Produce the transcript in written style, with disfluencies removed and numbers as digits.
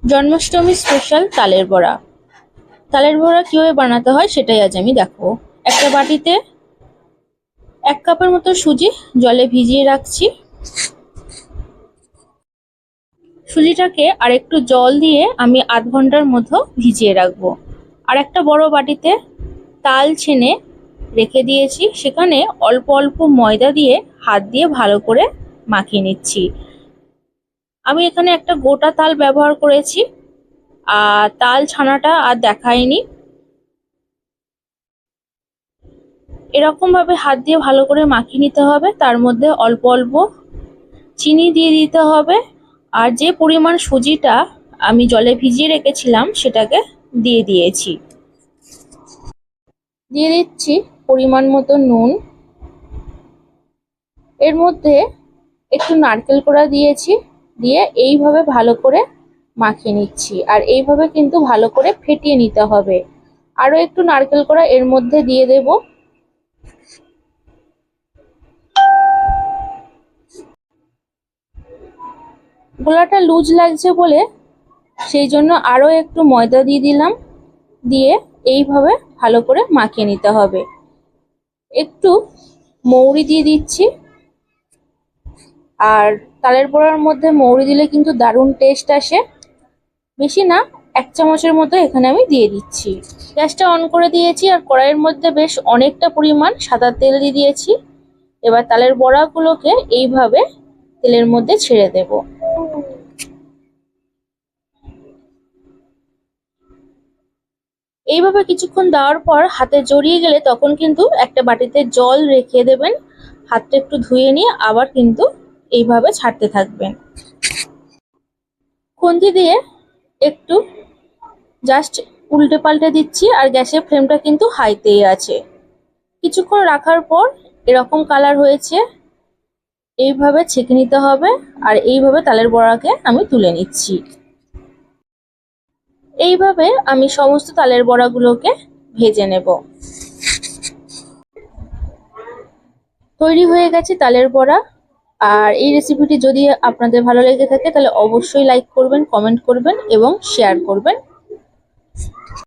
Janmashtami special তালের বড়া। তালের বড়া কিভাবে বানাতে হয় সেটাই আজ আমি দেখাবো। একটা বাটিতে 1 কাপের মতো সুজি জলে ভিজিয়ে রাখছি। সুজিটাকে আর একটু জল দিয়ে আমি আধ ঘন্টার মতো ভিজিয়ে রাখবো। আর একটা বড় বাটিতে তাল ছেনে রেখে দিয়েছি, সেখানে অল্প অল্প ময়দা দিয়ে হাত দিয়ে ভালো করে মাখিয়ে নিচ্ছি। আমি এখানে একটা গোটা তাল ব্যবহার করেছি, আর তাল ছানাটা আর দেখাইনি। এরকম ভাবে হাত দিয়ে ভালো করে মাখিয়ে নিতে হবে। তার মধ্যে অল্প অল্প চিনি দিয়ে দিতে হবে, আর যে পরিমাণ সুজিটা আমি জলে ভিজিয়ে রেখেছিলাম সেটাকে দিয়ে দিয়েছি। দিয়ে দিচ্ছি পরিমাণ মতো নুন। এর মধ্যে একটু নারকেল কোড়া দিয়েছি, দিয়ে এইভাবে ভালো করে মাখিয়ে নিচ্ছি। আর এইভাবে কিন্তু ভালো করে ফেটিয়ে নিতে হবে। আরো একটু নারকেল কোড়া এর মধ্যে দিয়ে দেব। গোলাটা লুজ লাগছে বলে সেই জন্য আরো একটু ময়দা দিয়ে দিলাম, দিয়ে এইভাবে ভালো করে মাখিয়ে নিতে হবে। একটু মৌরি দিয়ে দিচ্ছি, আর তালের বড়ার মধ্যে মৌরি দিলে কিন্তু দারুণ টেস্ট আসে। বেশি না, 1 চামচের মতো এখানে আমি দিয়ে দিচ্ছি। গ্যাসটা অন করে দিয়েছি, আর কড়াইয়ের মধ্যে বেশ অনেকটা পরিমাণ সাদা তেল দিয়ে দিয়েছি। এবার তালের বড়াগুলোকে এইভাবে তেলের মধ্যে ছেড়ে দেব। এইভাবে কিছুক্ষণ দেওয়ার পর হাতে জড়িয়ে গেলে তখন কিন্তু একটা বাটিতে জল রেখে দেবেন। হাতটা একটু ধুয়ে নিয়ে আবার কিন্তু এইভাবে ছাড়তে থাকবেন। খুন্তি দিয়ে একটু জাস্ট উল্টে পাল্টে দিচ্ছি, আর গ্যাসের ফ্লেমটা কিন্তু হাইতেই আছে। কিছুক্ষণ রাখার পর এরকম কালার হয়েছে, এইভাবে ছেঁকে নিতে হবে। আর এইভাবে তালের বড়াকে আমি তুলে নিচ্ছি। এইভাবে আমি সমস্ত তালের বড়াগুলোকে ভেজে নেব। তৈরি হয়ে গেছে তালের বড়া। আর এই রেসিপিটি যদি আপনাদের ভালো লেগে থাকে তাহলে অবশ্যই লাইক করবেন, কমেন্ট করবেন এবং শেয়ার করবেন।